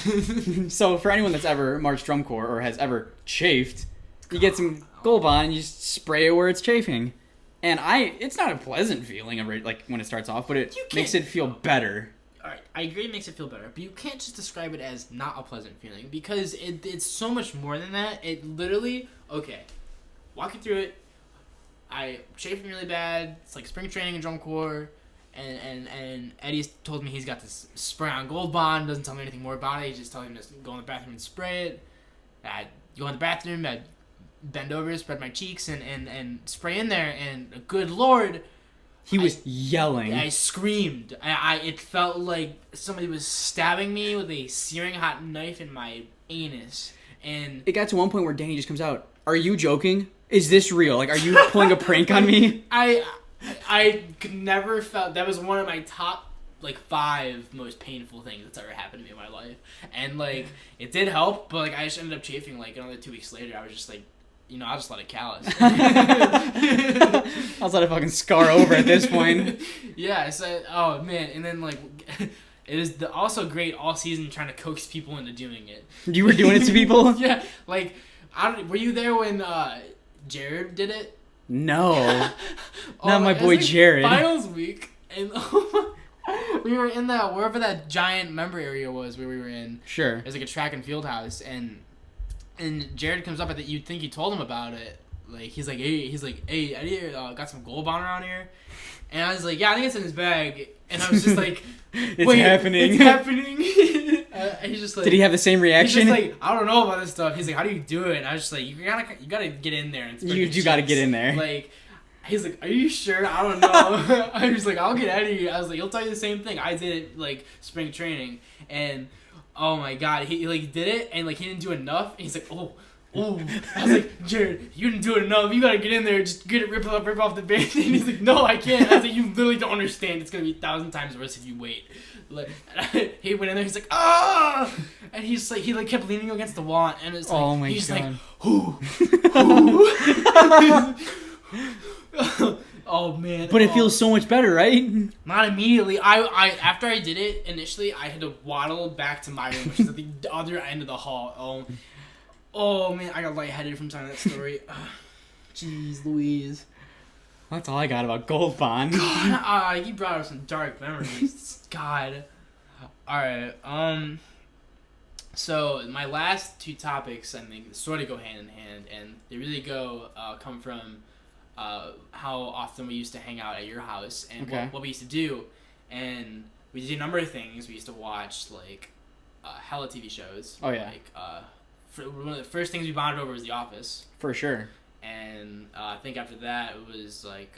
So for anyone that's ever marched drum corps or has ever chafed, you get some Gold Bond and you just spray it where it's chafing. And it's not a pleasant feeling, like, when it starts off, but it makes it feel better. Alright, I agree it makes it feel better, but you can't just describe it as not a pleasant feeling, because it's so much more than that. It literally, okay, walking through it, I chafing really bad, it's like spring training in drum corps, and Eddie's told me he's got this spray on Gold Bond, doesn't tell me anything more about it, he just tells me to go in the bathroom and spray it. I go in the bathroom, I bend over, spread my cheeks, and spray in there, and good Lord, He was yelling. I screamed. It felt like somebody was stabbing me with a searing hot knife in my anus. And it got to one point where Danny just comes out, "Are you joking? Is this real? Like, are you pulling a prank on me?" I could never felt that was one of my top like 5 most painful things that's ever happened to me in my life. And like it did help, but like I just ended up chafing like another 2 weeks later. I was just like, I'll just let it callus. I'll let it fucking scar over at this point. Yeah, so, oh man, and then like, it is also great all season trying to coax people into doing it. You were doing it to people? Yeah, like, were you there when Jared did it? No. Not my boy Jared. Finals week, and we were in wherever that giant member area was where we were in. Sure. It was like a track and field house, and Jared comes up. You'd think he told him about it. Like he's like, hey, Eddie, got some Gold Bond around here, and I was like, yeah, I think it's in his bag, and I was just like, it's happening. It's happening. And he's just like, did he have the same reaction? He's just like, I don't know about this stuff. He's like, how do you do it? And I was just like, you gotta get in there and you gotta get in there. Like, he's like, are you sure? I don't know. I was like, I'll get Eddie. I was like, he'll tell you the same thing. I did it like spring training, and oh my god, he like did it, and like he didn't do enough. And he's like, oh. I was like, Jared, you didn't do it enough. You gotta get in there, just get it, rip off the band. And he's like, no, I can't. I was like, you literally don't understand. It's gonna be 1,000 times worse if you wait. Like, he went in there. He's like, ah, and he's like, he like kept leaning against the wall, and it's like, oh my he's god, like, who? Oh man! But it feels so much better, right? Not immediately. I after I did it initially, I had to waddle back to my room, which is at the other end of the hall. Oh man, I got lightheaded from telling that story. Jeez Louise. That's all I got about Gold Bond. God, you brought up some dark memories. God. Alright, so my last 2 topics, I think, sort of go hand in hand, and they really come from how often we used to hang out at your house, and what we used to do. And we did a number of things. We used to watch, like, hella TV shows. Oh, yeah. Like, one of the first things we bonded over was The Office. For sure. And I think after that it was like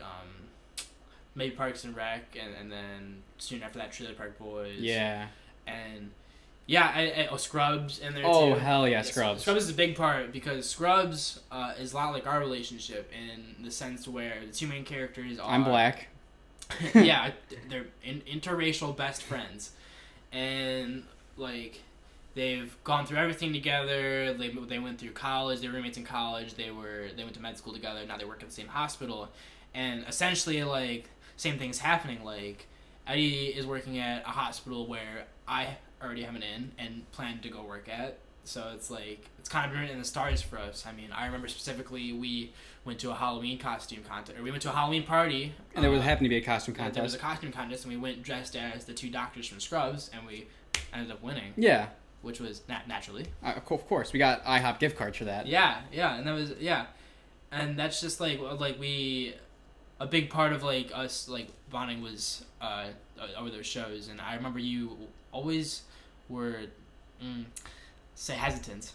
maybe Parks and Rec, and then soon after that Trailer Park Boys. Yeah. And yeah, Scrubs in there too. Oh hell yeah, Scrubs. Scrubs is a big part because Scrubs is a lot like our relationship in the sense where the 2 main characters are. I'm black. Yeah, they're interracial best friends, and like. They've gone through everything together. They went through college. They were roommates in college. They went to med school together. Now they work at the same hospital, and essentially like same thing's happening. Like Eddie is working at a hospital where I already have an in and plan to go work at. So it's like it's kind of been written in the stars for us. I mean, I remember specifically we went to a Halloween costume contest, or we went to a Halloween party, and there happened to be a costume contest. There was a costume contest, and we went dressed as the 2 doctors from Scrubs, and we ended up winning. Yeah. Which was naturally. Of course. We got IHOP gift cards for that. Yeah, and that was, and that's just like we, a big part of like us like bonding was over those shows. And I remember you always were say hesitant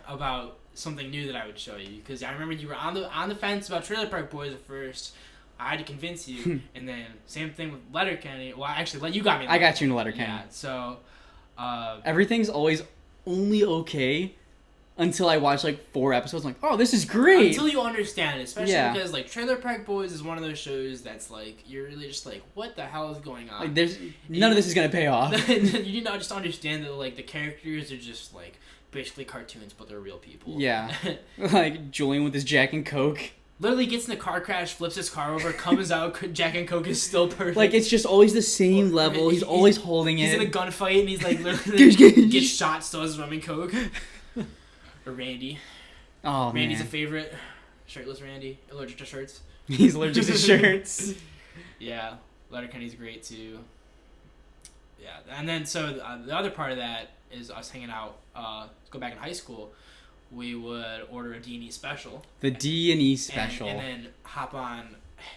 about something new that I would show you, because I remember you were on the fence about Trailer Park Boys at first. I had to convince you, and then same thing with Letterkenny. Well, actually, you got me. I got you into Letterkenny. Yeah, so everything's always only okay until I watch like 4 episodes. I'm like, oh, this is great. Until you understand it, especially because like Trailer Park Boys is one of those shows that's like you're really just like, what the hell is going on? Like, there's none of this is gonna pay off. You need not just understand that like the characters are just like basically cartoons, but they're real people. Yeah, like Julian with his Jack and Coke. Literally gets in a car crash, flips his car over, comes out, Jack and Coke is still perfect. Like, it's just always the same level. He's always holding it. He's in a gunfight, and he's like, literally gets shot, still has rubbing Coke. Or Randy. Oh, Randy's man. a favorite. Shirtless Randy. Allergic to shirts. He's allergic to shirts. Yeah. Letterkenny's great, too. Yeah. And then, so, the other part of that is us hanging out, go back in high school. We would order a D&E special. The D&E special. And then hop on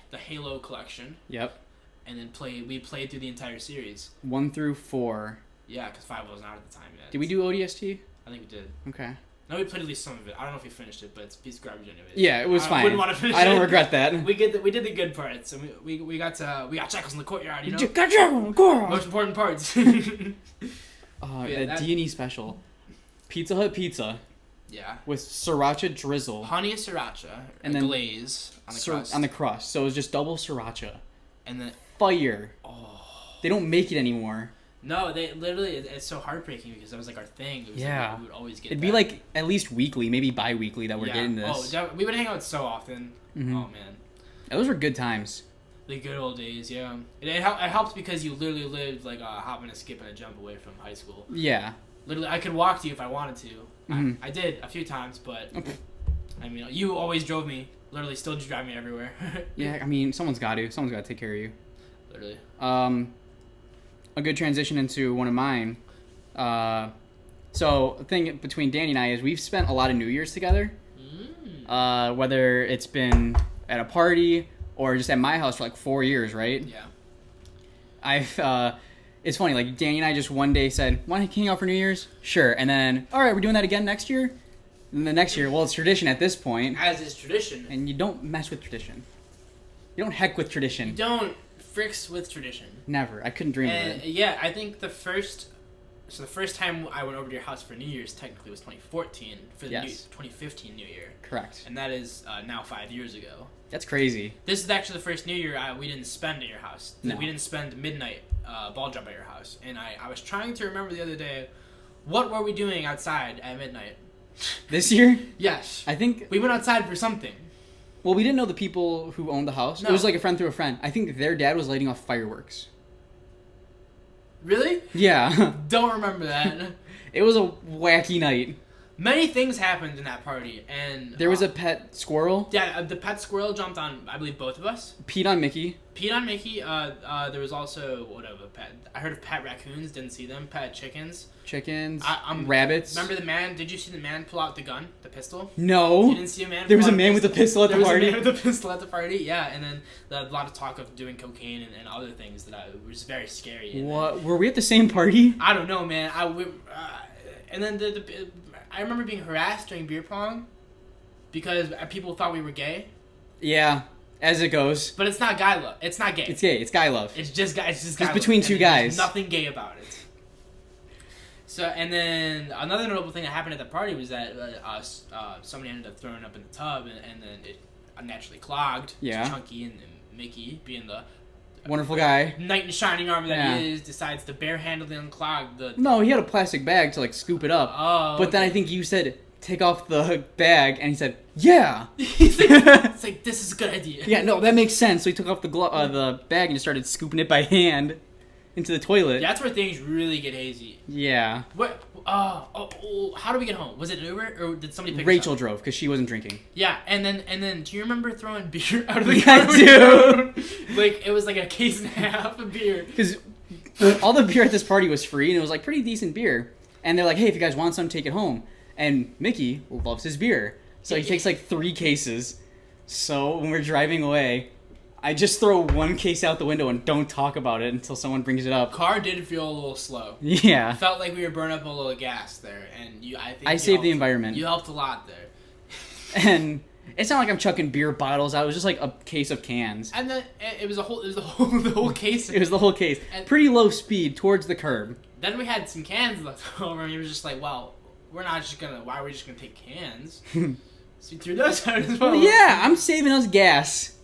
the Halo collection. Yep. And then we played through the entire series. 1 through 4. Yeah, because 5 wasn't out at the time yet. Did we do ODST? I think we did. Okay. No, we played at least some of it. I don't know if we finished it, but it's a piece of garbage anyway. Yeah, it was fine. I wouldn't want to finish I don't it. regret that. We did the good parts, and we got Jackals in the courtyard. You know, Got Jackals in the courtyard. most important parts. The D&E special, Pizza Hut pizza. Yeah. With sriracha drizzle. Honey sriracha and then glaze on the crust. On the crust. So it was just double sriracha. And then fire. Oh. They don't make it anymore. No, they literally. It's so heartbreaking because that was like our thing. It was like, we would always get. It'd be like at least weekly, maybe bi-weekly that we're getting this. Oh, we would hang out so often. Mm-hmm. Oh man. Those were good times. The good old days, yeah. It helps because you literally lived like a hop and a skip and a jump away from high school. Yeah. Literally, I could walk to you if I wanted to. Mm-hmm. I did a few times, but I mean, you always drove me. Literally, still drive me everywhere. Yeah, I mean, someone's got to take care of you. Literally. A good transition into one of mine. So the thing between Danny and I is we've spent a lot of New Year's together. Whether it's been at a party or just at my house for like 4 years, right? Yeah. It's funny, like Danny and I just one day said, "Want to hang out for New Year's?" Sure. And then, all right, we're doing that again next year. And the next year, well, it's tradition at this point. As is tradition. And you don't mess with tradition. You don't heck with tradition. You don't fricks with tradition. Never. I couldn't dream of it. Yeah, I think the first time I went over to your house for New Year's technically was 2014 for the 2015 New Year. Correct. And that is now 5 years ago. That's crazy. This is actually the first New Year we didn't spend at your house. No. We didn't spend midnight ball jump at your house. And I was trying to remember the other day, what were we doing outside at midnight? This year? Yes. I think we went outside for something. Well, we didn't know the people who owned the house. No. It was like a friend through a friend. I think their dad was lighting off fireworks. Really? Yeah. Don't remember that. It was a wacky night. Many things happened in that party, and there was a pet squirrel. Yeah, the pet squirrel jumped on, I believe, both of us. Peed on Mickey. There was also whatever pet. I heard of pet raccoons. Didn't see them. Pet chickens. Rabbits. Remember the man? Did you see the man pull out the gun, the pistol? No. You didn't see a man. There was a man with a pistol at the party. There was a man with a pistol at the party. Yeah, and then a lot of talk of doing cocaine and other things that was very scary. What? Were we at the same party? I don't know, man. And then I remember being harassed during beer pong because people thought we were gay. Yeah, as it goes. But it's not guy love. It's not gay. It's gay. It's guy love. It's just guy. It's between two guys. There's nothing gay about it. So, and then another notable thing that happened at the party was that somebody ended up throwing up in the tub, and then it naturally clogged. Yeah. So Chunky and Mickey, being the wonderful guy, knight in shining armor that he is, decides to barehandedly unclog the. No, he had a plastic bag to like scoop it up. Oh. But then I think you said take off the bag, and he said, "Yeah." It's like this is a good idea. Yeah, no, that makes sense. So he took off the bag and just started scooping it by hand into the toilet. Yeah, that's where things really get hazy. Yeah. What? How do we get home? Was it an Uber or did somebody pick Rachel us up? drove because she wasn't drinking. Yeah, and then do you remember throwing beer out of the car? I do. Like it was like a case and a half of beer. Because all the beer at this party was free and it was like pretty decent beer. And they're like, "Hey, if you guys want some, take it home." And Mickey loves his beer, so he takes like 3 cases. So when we're driving away, I just throw one case out the window and don't talk about it until someone brings it up. Car did feel a little slow. Yeah. It felt like we were burning up a little gas there, and I saved the environment. You helped a lot there. And it's not like I'm chucking beer bottles out. It was just like a case of cans. And then it was the whole case. It was the whole case. And pretty low speed towards the curb. then we had some cans left over, and he was just like, "Well, why are we just gonna take cans?" So we threw those out as well. Well, yeah, I'm saving us gas.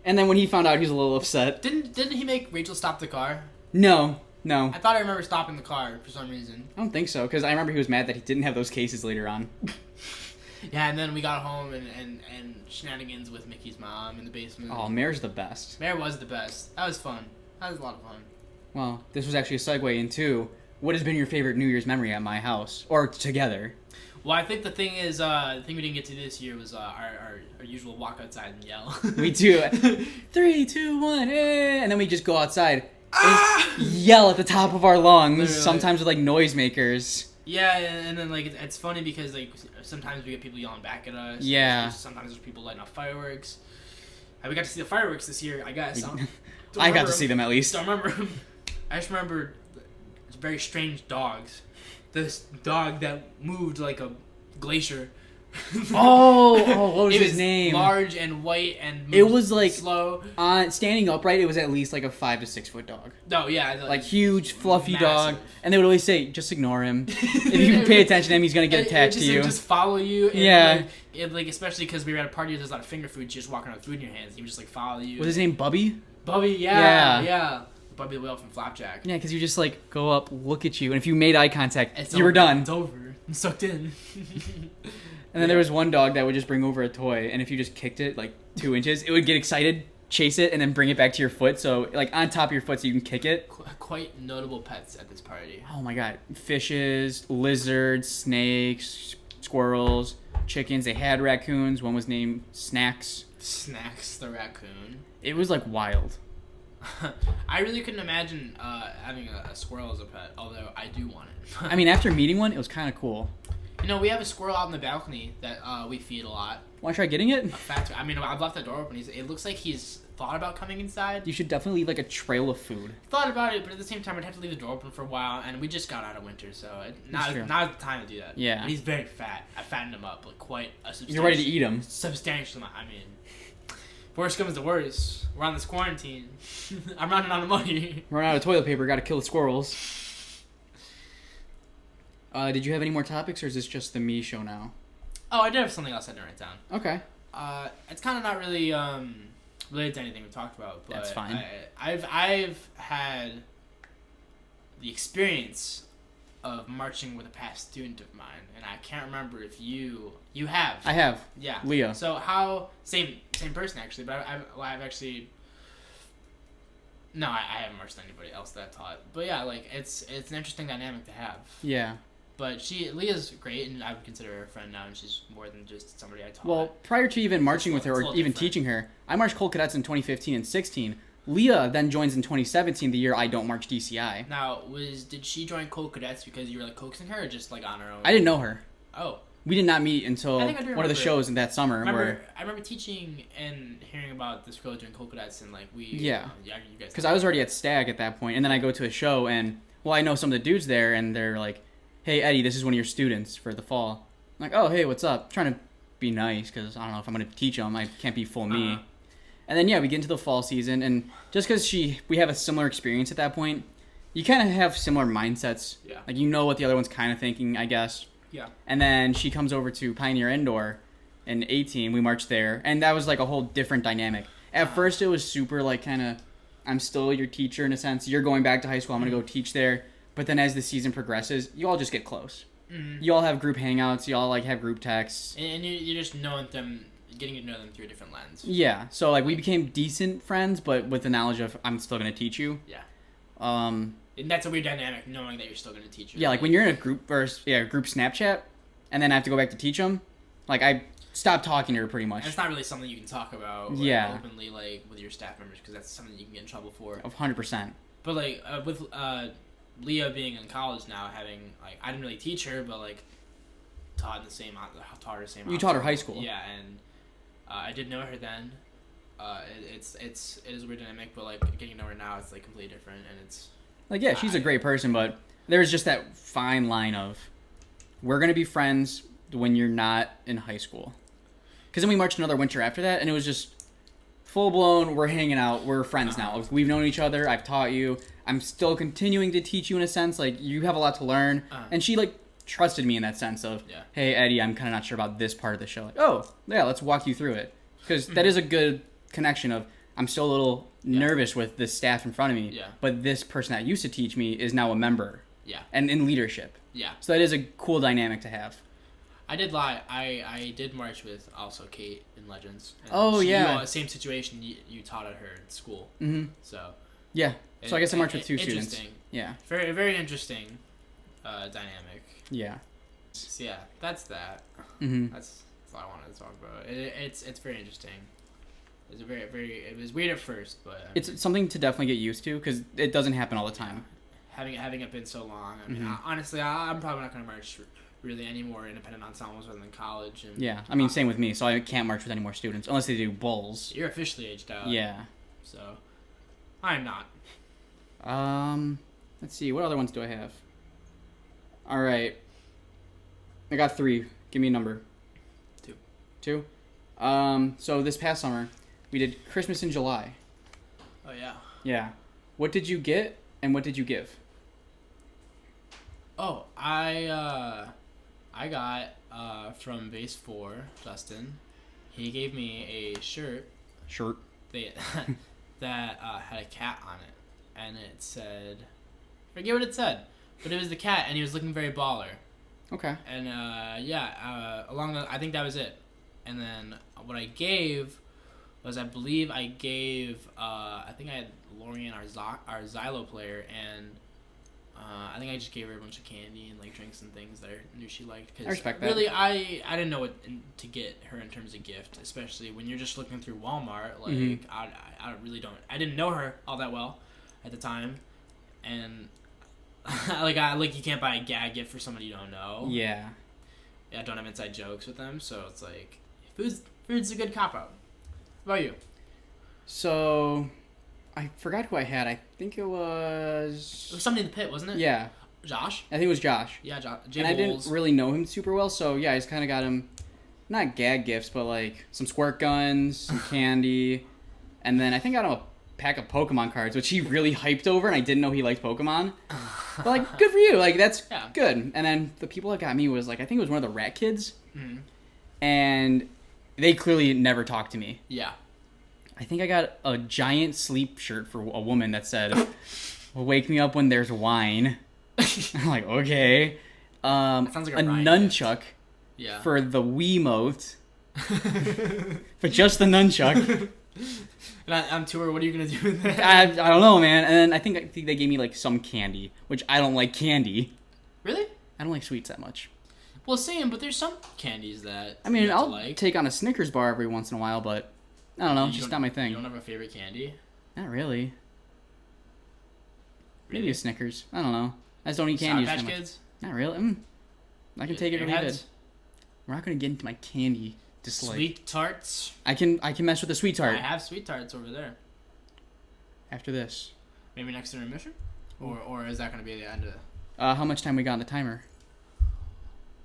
And then when he found out, he was a little upset. Didn't he make Rachel stop the car? No. I thought I remember stopping the car for some reason. I don't think so, because I remember he was mad that he didn't have those cases later on. Yeah, and then we got home and shenanigans with Mickey's mom in the basement. Oh, Mare's the best. Mare was the best. That was fun. That was a lot of fun. Well, this was actually a segue into what has been your favorite New Year's memory at my house, or together. Well, I think the thing we didn't get to this year was our usual walk outside and yell. We do. 3, 2, 1, eh, and then we just go outside and yell at the top of our lungs, Literally. sometimes with like noisemakers. Yeah, and then like it's funny because like sometimes we get people yelling back at us. Yeah. Sometimes there's people lighting off fireworks. And we got to see the fireworks this year, I guess. I got to see them at least. Don't remember them. I just remember very strange dogs. This dog that moved like a glacier. What was it his was name? Large and white and It was like slow. Standing upright. It was at least like a 5 to 6 foot dog. No, yeah, Like huge, fluffy massive. dog, and they would always say, "Just ignore him. If you pay attention to him, he's gonna get attached to It you." would just follow you. And Yeah. Like especially because we were at a party. There's a lot of finger food. You just walking around with food in your hands. He would just like follow you. Was his name Bubby? Bubby? Yeah. Yeah. Bubby the whale from Flapjack. Yeah, because you just like go up, look at you, and if you made eye contact, It's you were over. done. It's over. I'm sucked in. And then there was one dog that would just bring over a toy, and if you just kicked it like 2 inches, it would get excited, chase it, and then bring it back to your foot. So like on top of your foot, so you can kick it. Quite notable pets at this party. Oh my god, fishes, lizards, snakes, squirrels, chickens. They had raccoons. One was named Snacks. Snacks the raccoon. It was like wild. I really couldn't imagine having a squirrel as a pet, although I do want it. I mean, after meeting one, it was kind of cool. You know, we have a squirrel out in the balcony that we feed a lot. Want to try getting it? I mean, I've left the door open. It looks like he's thought about coming inside. You should definitely leave like a trail of food. Thought about it, but at the same time, I'd have to leave the door open for a while, and we just got out of winter, so not the time to do that. Yeah. But he's very fat. I fattened him up like quite a substantial. You're ready to eat him. Substantial amount. I mean, worst comes to worst, we're on this quarantine. I'm running out of money. Run out of toilet paper. Got to kill the squirrels. Did you have any more topics, or is this just the me show now? Oh, I did have something else I didn't write down. Okay. It's kind of not really related to anything we talked about, but That's fine. I've had the experience of marching with a past student of mine, and I can't remember if you have. I have. Yeah. Leah. So how same person actually, but I've actually. No, I haven't marched with anybody else that I taught. But yeah, like it's an interesting dynamic to have. Yeah. But Leah's great, and I would consider her a friend now, and she's more than just somebody I taught. Well, prior to even marching with her or even teaching her, I marched Colt Cadets in 2015 and 16. Leah then joins in 2017, the year I don't march DCI. Now, did she join Colt Cadets because you were like coaxing her, or just like on her own? I didn't know her. Oh. We did not meet until I think I do one of the remember shows in that summer. I remember teaching and hearing about this girl doing Colt Cadets, and like we. Yeah. You guys. Because I was already at Stag at that point, and then I go to a show, and I know some of the dudes there, and they're like, "Hey Eddie, this is one of your students for the fall." I'm like, "Oh hey, what's up?" Trying to be nice because I don't know if I'm gonna teach them. I can't be full me. And then we get into the fall season, and just because we have a similar experience at that point, you kind of have similar mindsets. Yeah. Like you know what the other one's kind of thinking, I guess. Yeah. And then she comes over to Pioneer Indoor in 18. We marched there, and that was like a whole different dynamic. At first, it was super like kind of, I'm still your teacher in a sense. You're going back to high school. I'm gonna go teach there. But then as the season progresses, you all just get close. Mm-hmm. You all have group hangouts. You all like have group texts. And you're just knowing them, getting to know them through a different lens. Yeah. So like we became decent friends, but with the knowledge of I'm still gonna teach you. Yeah. And that's a weird dynamic, knowing that you're still gonna teach. Yeah, like when you're in a group group Snapchat, and then I have to go back to teach them. Like I stopped talking to her pretty much. And it's not really something you can talk about. Openly, like with your staff members, because that's something you can get in trouble for. 100%. But like with Leah being in college now, having like I didn't really teach her, but like taught her the same. You taught her high school. Yeah, and I did know her then. It is a weird dynamic, but like getting to know her now, it's like completely different, and it's Like, yeah, she's a great person, but there's just that fine line of we're gonna be friends when you're not in high school. Because then we marched another winter after that, and it was just full blown. We're hanging out. We're friends now. We've known each other. I've taught you. I'm still continuing to teach you in a sense. Like, you have a lot to learn, and she like trusted me in that sense of, hey, Eddie, I'm kind of not sure about this part of the show. Like, oh, yeah, let's walk you through it. Because that is a good connection of, I'm still a little nervous with this staff in front of me, but this person that used to teach me is now a member and in leadership. Yeah. So that is a cool dynamic to have. I did lie. I did march with also Kate in Legends. And same situation. You taught at her at school. Mm-hmm. So. Yeah. So I guess I marched with two students. Interesting. Yeah. Very very interesting dynamic. Yeah. So yeah, that's that. Mm-hmm. That's all I wanted to talk about. It's very interesting. It's a it was weird at first, but I mean, it's something to definitely get used to because it doesn't happen all the time. Having it been so long, I mean, honestly, I'm probably not going to march really any more independent ensembles other than college. And, yeah, I mean, same with me. So I can't march with any more students unless they do bowls. You're officially aged out. Yeah. So I'm not. Let's see. What other ones do I have? All right. I got 3. Give me a number. 2. So this past summer, we did Christmas in July. Oh yeah. Yeah. What did you get and what did you give? Oh, I got from Base 4, Justin. He gave me a shirt. That had a cat on it, and it said, I forget what it said, but it was the cat, and he was looking very baller. Okay. And I think that was it. And then what I gave was, I believe I gave, I think I had Lorian, our Xylo player, and I think I just gave her a bunch of candy and like drinks and things that I knew she liked. Cause I respect that. Really, I didn't know what to get her in terms of gift, especially when you're just looking through Walmart. Like I didn't know her all that well at the time, and you can't buy a gag gift for somebody you don't know. Yeah. I don't have inside jokes with them, so it's like food's a good cop out. How about you? So, I forgot who I had. I think it was somebody in the pit, wasn't it? Yeah. Josh? I think it was Josh. Yeah, Josh. And I didn't really know him super well, so yeah, I just kind of got him, not gag gifts, but like some squirt guns, some candy, and then I think I got him a pack of Pokemon cards, which he really hyped over, and I didn't know he liked Pokemon. But like, good for you. Like, that's good. And then the people that got me was like, I think it was one of the Rat Kids, and they clearly never talked to me. Yeah. I think I got a giant sleep shirt for a woman that said, "Wake me up when there's wine." I'm like, okay. That sounds like a nunchuck for the Wiimote. But just the nunchuck. And on tour, what are you going to do with that? I don't know, man. And then I think they gave me like some candy, which I don't like candy. Really? I don't like sweets that much. Well, same, but there's some candies that I mean, I'll take on a Snickers bar every once in a while, but I don't know. It's just not my thing. You don't have a favorite candy? Not really. Maybe a Snickers. I don't know. I just don't eat candy. Sour Patch Kids? Not really. I can take it or leave it. We're not going to get into my candy dislike. Sweet tarts? I can mess with the sweet tart. I have sweet tarts over there. After this. Maybe next intermission? Or is that going to be the end of it? How much time we got on the timer?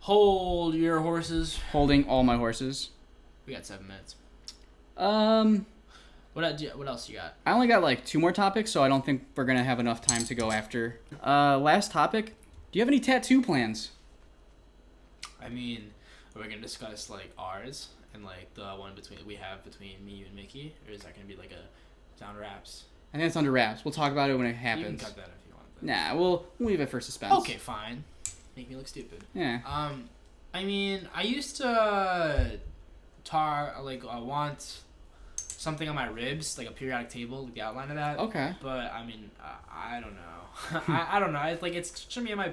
Hold your horses. Holding all my horses. We got 7 minutes. What else you got? I only got like 2 more topics, so I don't think we're gonna have enough time to go after. Last topic. Do you have any tattoo plans? I mean, are we gonna discuss like ours and like the one we have between me and Mickey, or is that gonna be like a down wraps? I think it's under wraps. We'll talk about it when it happens. You can cut that if you want. Nah, we'll leave it for suspense. Okay, fine. Make me look stupid. Yeah. I mean, I used to want something on my ribs, like a periodic table, like the outline of that. Okay. But I mean, I don't know. I don't know. It's like it's should be in my.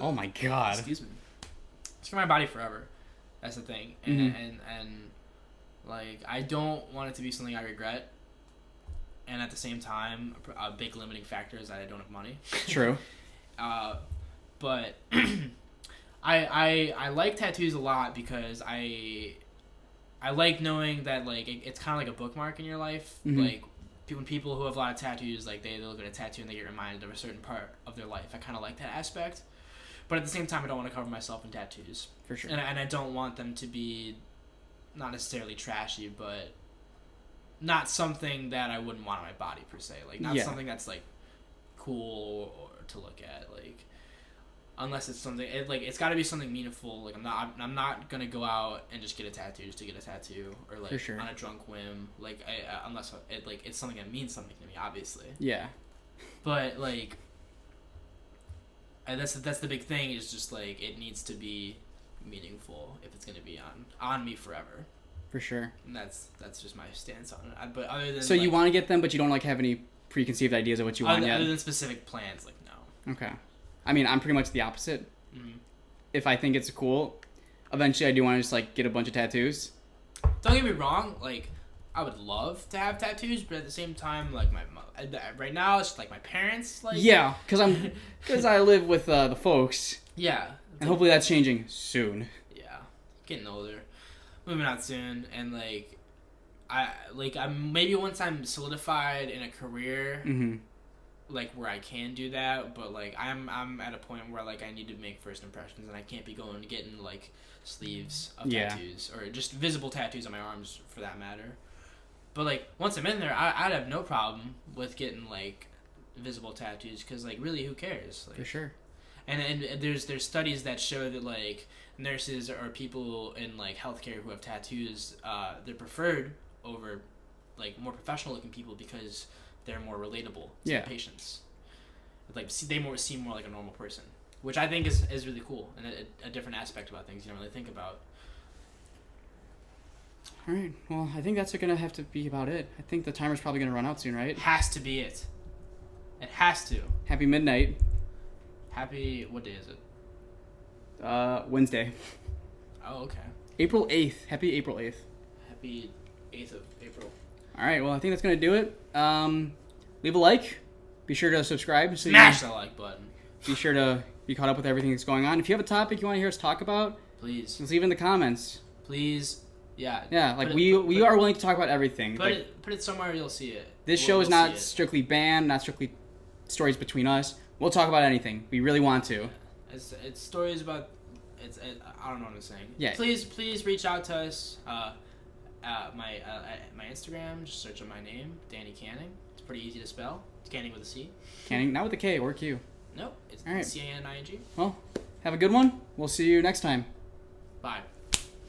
Oh my god. Excuse me. It's for my body forever. That's the thing, and like I don't want it to be something I regret. And at the same time, a big limiting factor is that I don't have money. True. But I like tattoos a lot because I like knowing that like it's kind of like a bookmark in your life. Like when people who have a lot of tattoos, like they look at a tattoo and they get reminded of a certain part of their life. I kind of like that aspect, but at the same time, I don't want to cover myself in tattoos For sure. and I don't want them to be not necessarily trashy, but not something that I wouldn't want on my body per se. Like not something that's like cool or to look at. Like unless it's something it's got to be something meaningful. Like I'm not gonna go out and just get a tattoo just to get a tattoo or like For sure. on a drunk whim. Like unless it's something that means something to me, obviously. Yeah. But like that's the big thing is just like it needs to be meaningful if it's gonna be on me forever. For sure. And that's just my stance on it. But other than so you want to get them, but you don't like have any preconceived ideas of what you want yet. Other than specific plans, like no. Okay. I mean, I'm pretty much the opposite. Mm-hmm. If I think it's cool, eventually I do want to just like get a bunch of tattoos. Don't get me wrong, like I would love to have tattoos, but at the same time, like right now it's just, like my parents, like Yeah, because I live with the folks. Yeah, and hopefully that's changing soon. Yeah, getting older, moving out soon, and I'm maybe once I'm solidified in a career. Mm-hmm. Like where I can do that, but like I'm at a point where like I need to make first impressions, and I can't be going to getting like sleeves of tattoos or just visible tattoos on my arms for that matter. But like once I'm in there, I'd have no problem with getting like visible tattoos because like really who cares? Like, For sure. And there's studies that show that like nurses or people in like healthcare who have tattoos, they're preferred over like more professional looking people because they're more relatable to the patients. Like they seem more like a normal person, which I think is really cool and a different aspect about things you don't really think about. All right. Well, I think that's gonna have to be about it. I think the timer's probably gonna run out soon, right? Has to be it. It has to. Happy midnight. Happy. What day is it? Wednesday. Oh, okay. April 8th. Happy April 8th. Happy 8th of April. All right. Well, I think that's gonna do it. Leave a like. Be sure to subscribe. So Smash that like button. Be sure to be caught up with everything that's going on. If you have a topic you want to hear us talk about, please just leave it in the comments. Please. Yeah. Yeah. Like we are willing to talk about everything. Put it somewhere you'll see it. This show is not strictly band, not strictly stories between us. We'll talk about anything. We really want to. It's stories about. I don't know what I'm saying. Yeah. Please reach out to us. My Instagram. Just search on my name, Danny Canning. It's pretty easy to spell. It's Canning with a C. Canning, not with a K or Q. Nope. It's all right. CANNING. Well, have a good one. We'll see you next time. Bye.